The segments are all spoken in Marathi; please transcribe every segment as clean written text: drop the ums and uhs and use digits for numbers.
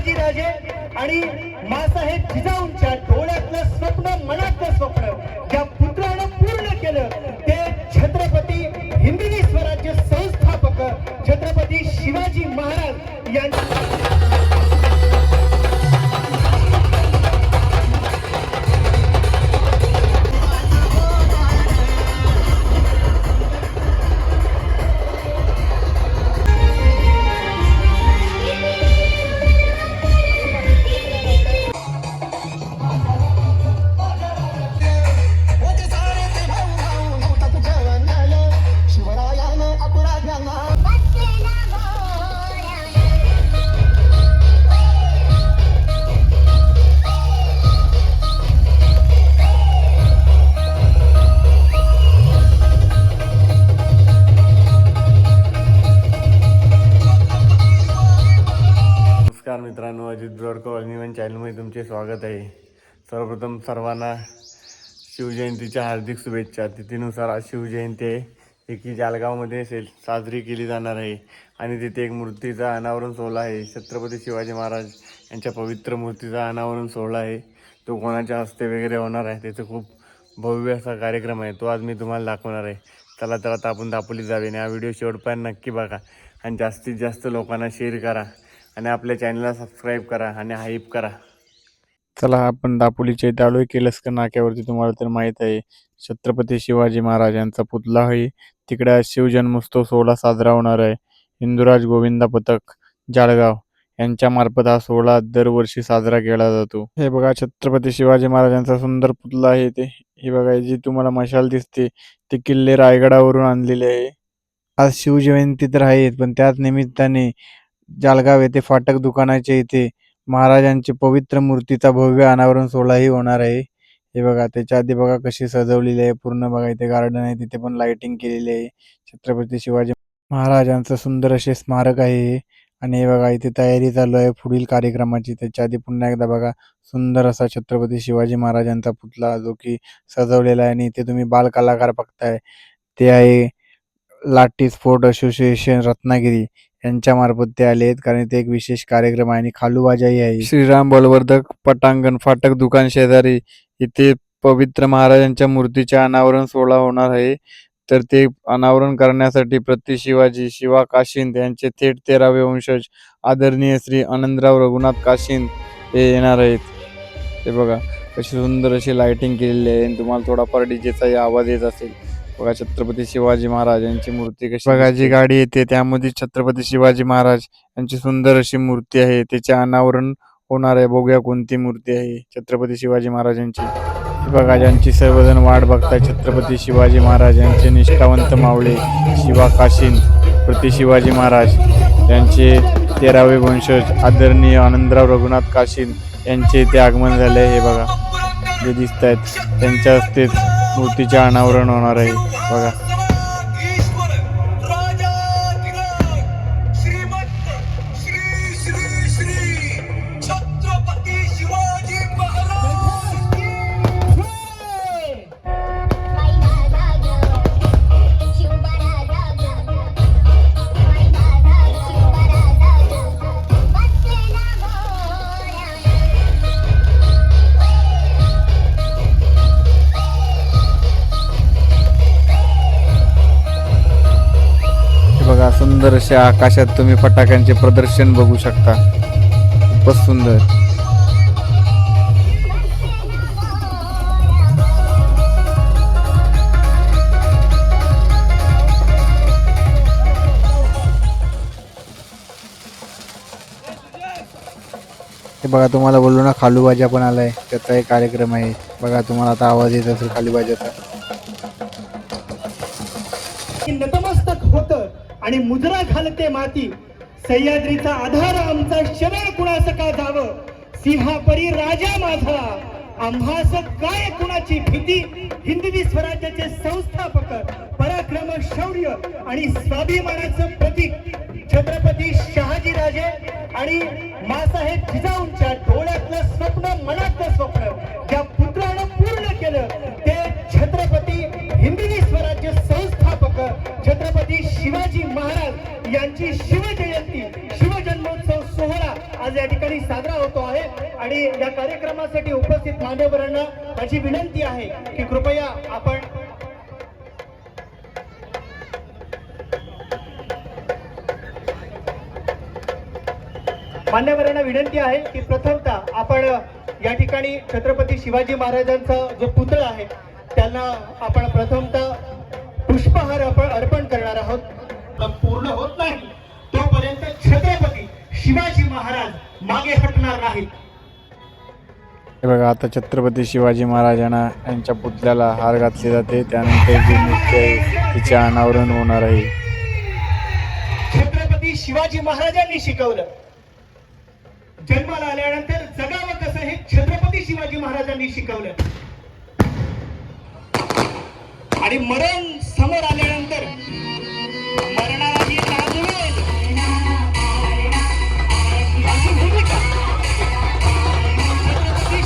शहाजीराजे आणि मासाहेब जिजाऊंच्या डोळ्यातलं स्वप्न, मनातलं स्वप्न ज्या पुत्रानं पूर्ण केलं ते छत्रपती हिंदवी स्वराज्य संस्थापक छत्रपती शिवाजी महाराज यांच्या नमस्कार मित्रांनो, अजित ब्रॉडकॉल न्यूज चॅनलमध्ये तुमचे स्वागत आहे. सर्वप्रथम सर्वांना शिवजयंतीच्या हार्दिक शुभेच्छा. तिथीनुसार आज शिवजयंती आहे, ही की जालगावमध्ये साजरी केली जाणार आहे आणि तिथे एक मूर्तीचा अनावरण सोहळा आहे. छत्रपती शिवाजी महाराज यांच्या पवित्र मूर्तीचा अनावरण सोहळा आहे. तो कोणाच्या हस्ते वगैरे होणार आहे. त्याचं खूप भव्य असा कार्यक्रम आहे. तो आज मी तुम्हाला दाखवणार आहे. चला तर आता आपण दापोली जावे. हा व्हिडिओ शेवटपर्यंत नक्की बघा आणि जास्तीत जास्त लोकांना शेअर करा आणि आपल्या चॅनलला सबस्क्राईब करा आणि हाईप करा. चला आपण दापोलीच्या इथे आलोय. केलसकर नाक्यावरती तुम्हाला तर माहीत आहे छत्रपती शिवाजी महाराज यांचा पुतळा आहे. तिकडे आज शिवजन्मोत्सव सोहळा साजरा होणार आहे. हिंदुराज गोविंदा पथक जाळगाव यांच्या मार्फत हा सोहळा दरवर्षी साजरा केला जातो. हे बघा छत्रपती शिवाजी महाराजांचा सुंदर पुतळा आहे. ते हे बघा, जी तुम्हाला मशाल दिसते ते किल्ले रायगडावरून आणलेले आहे. आज शिवजयंती तर आहे, पण त्याच निमित्ताने जालगाव येथे फाटक दुकानाच्या इथे महाराजांची पवित्र मूर्तीचा भव्य अनावरण सोहळाही होणार आहे. हे बघा, त्याच्या आधी बघा कशी सजवलेली आहे पूर्ण. बघा इथे गार्डन आहे, तिथे पण लाइटिंग केलेली आहे. छत्रपती शिवाजी महाराजांचं सुंदर असे स्मारक आहे आणि हे बघा इथे तयारी चालू आहे पुढील कार्यक्रमाची. त्याच्या आधी पुन्हा एकदा बघा सुंदर असा छत्रपती शिवाजी महाराजांचा पुतळा जो की सजवलेला आहे आणि इथे तुम्ही बाल कलाकार बघताय ते आहे लाठी स्पोर्ट असोसिएशन रत्नागिरी यांच्या मार्फत ते आले आहेत, कारण ते एक विशेष कार्यक्रम आहे आणि खालूबाजाही आहे. श्रीराम बलवर्धक पटांगण फाटक दुकान शेजारी इथे पवित्र महाराजांच्या मूर्तीचे अनावरण सोहळा होणार आहे. तर ते अनावरण करण्यासाठी प्रति शिवाजी शिवा काशिंद यांचे थेट 13वे वंशज आदरणीय श्री आनंदराव रघुनाथ काशिंद हे येणार आहेत. ते बघा कशी सुंदर अशी लाइटिंग केलेली आहे आणि तुम्हाला थोडाफार डीजेचाही आवाज येत असेल. बघा छत्रपती शिवाजी महाराज यांची मूर्ती कशी बघा, जी गाडी येते त्यामध्ये छत्रपती शिवाजी महाराज यांची सुंदर अशी मूर्ती आहे. त्याचे अनावरण होणार आहे. बघूया कोणती मूर्ती आहे छत्रपती शिवाजी महाराजांची. बघा, ज्यांची सर्वजण वाट बघताय छत्रपती शिवाजी महाराज यांचे निष्ठावंत मावळे शिवा काशीन प्रति शिवाजी महाराज यांचे 13वे वंशज आदरणीय आनंदराव रघुनाथ काशीन यांचे इथे आगमन झाले. हे बघा जे दिसत आहेत त्यांच्या हस्तेच मूर्तीचे अनावरण होणार आहे. बघा बघा सुंदर अशा आकाशात तुम्ही फटाक्यांचे प्रदर्शन बघू शकता. खूपच सुंदर. हे बघा तुम्हाला बोललो ना खालूबाजा पण आलाय, त्याचा एक कार्यक्रम आहे. बघा तुम्हाला आता आवाज येत असेल खालूबाजाचा. नतमस्तक होत आणि मुजरा घालते माती. सह्याद्रीचा आधार आमचा शरण कुणास का जावं. सिंहापरी राजा माझा आम्हास काय कुणाची भीती. हिंदवी स्वराज्याचे संस्थापक पराक्रम शौर्य आणि स्वाभिमानाचं प्रतीक छत्रपती शहाजीराजे आणि मासाहेब जिजाऊंच्या डोळ्यातलं स्वप्न, मनातलं स्वप्न ज्या पुत्रानं पूर्ण केलं ते छत्रपती हिंदवी स्वराज्य संस्थापक छत्रपती शिवाजी महाराज यांची शिवजयंती शिवजन्मोत्सव विजयोत्सव सोहळा आज या ठिकाणी साजरा होतो आहे आणि या कार्यक्रमासाठी उपस्थित मान्यवरांना माझी विनंती आहे की कृपया आपण मान्यवरांना विनंती आहे की प्रथमतः आपण या ठिकाणी छत्रपती शिवाजी महाराजांचा जो पुतळा आहे त्यांना आपण प्रथमतः पुष्पहार आपण अर्पण करणार आहोत. पण पूर्ण होत नाही तोपर्यंत छत्रपती शिवाजी महाराज मागे हटणार नाहीत. हे बघा, आता छत्रपती शिवाजी महाराजांना यांच्या पुतळ्याला हार घातले जाते. त्यानंतर जी मूर्ती आहे तिचे अनावरण होणार आहे. छत्रपती शिवाजी महाराजांनी शिकवलं, जन्माला आल्यानंतर जगावं कसं हे छत्रपती शिवाजी महाराजांनी शिकवलं आणि मरण समोर आल्यानंतर मरणालाही लाजवेल अशी भूमिका छत्रपती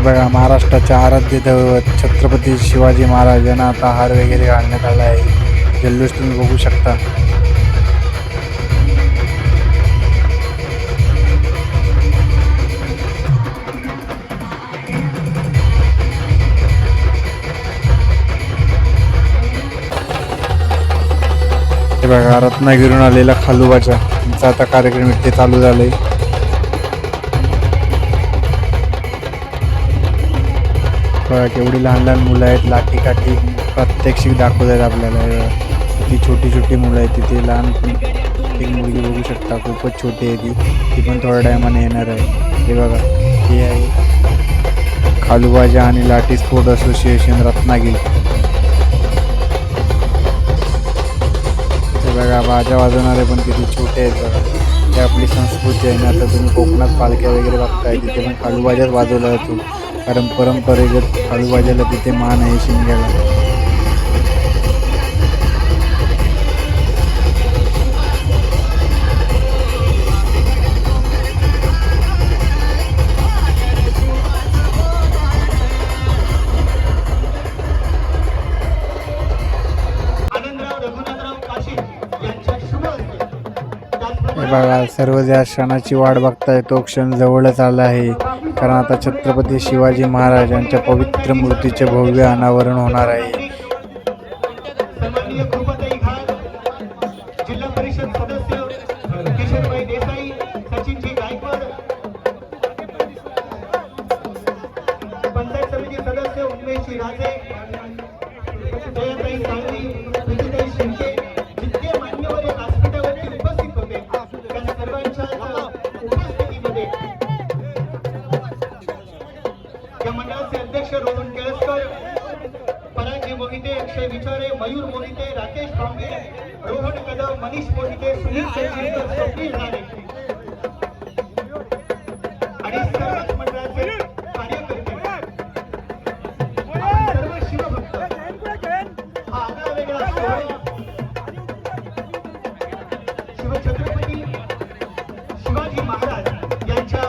बघा, महाराष्ट्राचे आराध्य दैवत छत्रपती शिवाजी महाराज यांना आता हार वगैरे घालण्यात आला आहे. जल्लोष तुम्ही बघू शकता. हे बघा, रत्नागिरीहून आलेला खालूबाचा यांचा आता कार्यक्रम इथे चालू झालाय. बघा, केवढी लहान लहान मुलं आहेत, लाठी काठी प्रात्यक्षिक दाखवत आहेत आपल्याला. ती छोटी छोटी मुलं आहेत तिथे. लहान एक मुलगी बघू शकता, खूपच छोटी आहे ती पण थोड्या टायमाने येणार आहे. हे बघा, हे आहे खालूबाजा आणि लाठी स्पोर्ट असोसिएशन रत्नागिरी. हे बघा, बाजा वाजवणारे पण किती छोटे आहेत बघा. ही आपली संस्कृती आहे ना. आता तुम्ही कोकणात पालख्या वगैरे बघताय, तिथे पण खालूबाजाच वाजवला जातो, कारण परंपरेगत खालूबाजाला तिथे मान आहे शिमग्याला. आनंदराव रघुनाथराव पाटील यांच्या शुभ हस्ते हे बघा, सर्व ज्या क्षणाची वाट बघताय तो क्षण जवळच आला आहे, कारण आता छत्रपती शिवाजी महाराजांच्या पवित्र मूर्तीचे भव्य अनावरण होणार आहे. सन्माननीय कृपाताई घाट, जिल्हा परिषद सदस्य किशोरभाई देसाई, सचिनजी गायकवाड, पंचायत समिती सदस्य उन्मेषजी राजे, जयताई सांगली, विजयताई शिंदे, जितके मान्यवर या व्यासपीठावरती उपस्थित होते त्या सर्वांच्या उपस्थितीमध्ये या मंडळाचे अध्यक्ष रोहन केळसकर, पराजी मोहिते, अक्षय विचारे, मयूर मोहिते, राकेश भांबे, रोहन कदम, मनीष मोहिते, सुनील सचिनकर, स्वप्नील राणे आणि सर्वच मंडळाचे कार्यकर्ते, सर्व शिवभक्त हा आगळा वेगळा सोहळा शिवछत्रपती शिवाजी महाराज यांच्या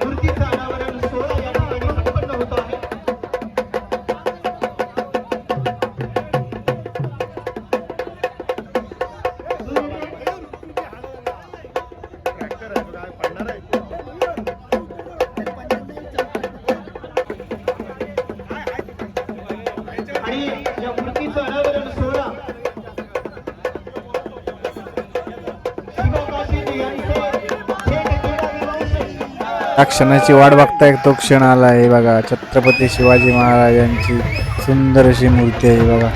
मूर्तीचं अनावरण सोहळा या ठिकाणी संपन्न होत आहे. आणि या मूर्तीचं अनावरण सोहळा शिवकाशीजी यांचे थेट क्रीडाविभाग या क्षणाची वाट बघताय तो क्षण आला आहे. बघा, छत्रपती शिवाजी महाराजांची सुंदर अशी मूर्ती आहे बघा.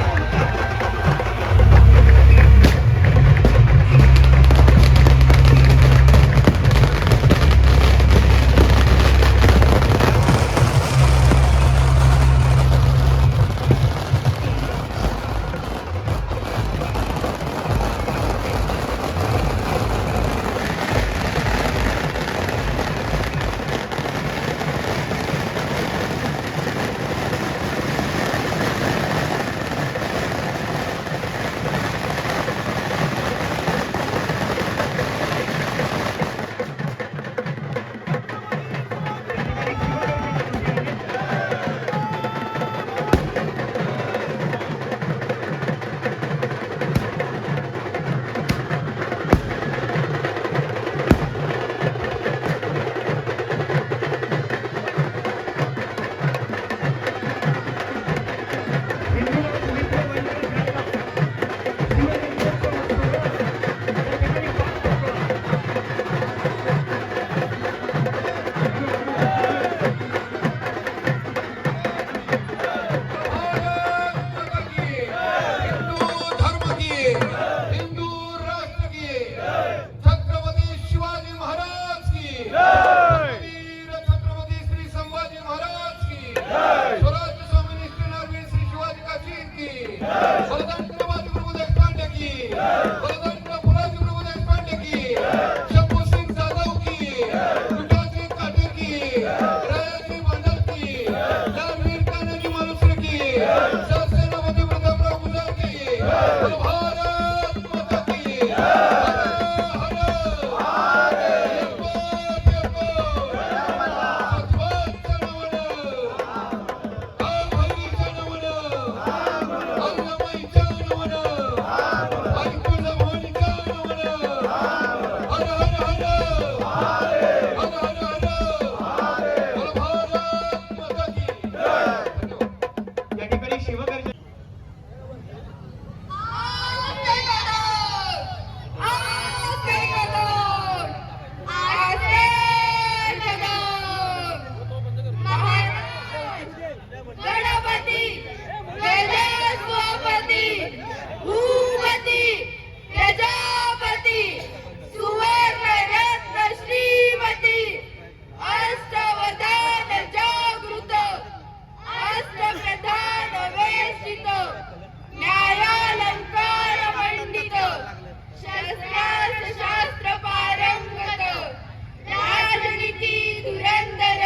धुरंधर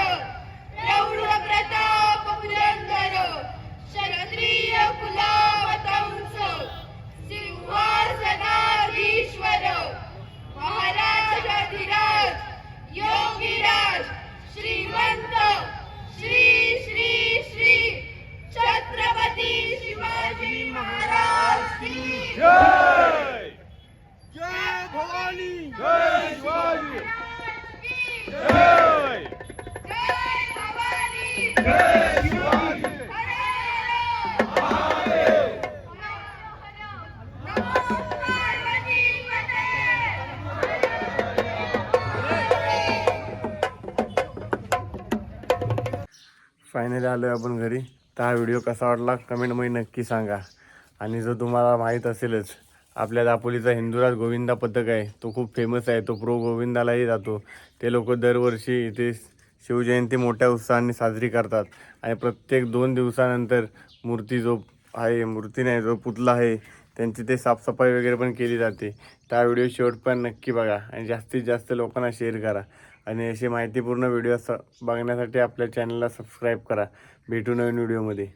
प्रौढ प्रताप पुरंदर क्षत्रिय कुलावतंस सिंहासनाधीश्वर महाराजाधिराज योगीराज श्रीमंत श्री श्री श्री छत्रपती शिवाजी महाराज की जय जय भवानी जय शिवाजी जय जय भवानी जय शिवाजी फायनली आलो आहे आपण घरी. तर हा व्हिडिओ कसा वाटला कमेंटमध्ये नक्की सांगा. आणि जो तुम्हाला माहीत असेलच, आपल्या दापोलीचा हिंदुराज गोविंदा पथक आहे, तो खूप फेमस आहे. तो प्रो गोविंदालाही जातो. ते लोक दरवर्षी इथे शिवजयंती मोठ्या उत्साहाने साजरी करतात. आणि प्रत्येक 2 दिवसानंतर मूर्ती जो आहे, मूर्ती नाही जो पुतळा आहे, त्यांची ते साफसफाई वगैरे पण केली जाते. त्या व्हिडिओ शेवट पण नक्की बघा आणि जास्तीत जास्त लोकांना शेअर करा. आणि असे माहितीपूर्ण व्हिडिओ बघण्यासाठी आपल्या चॅनलला सबस्क्राईब करा. भेटू नवीन व्हिडिओमध्ये.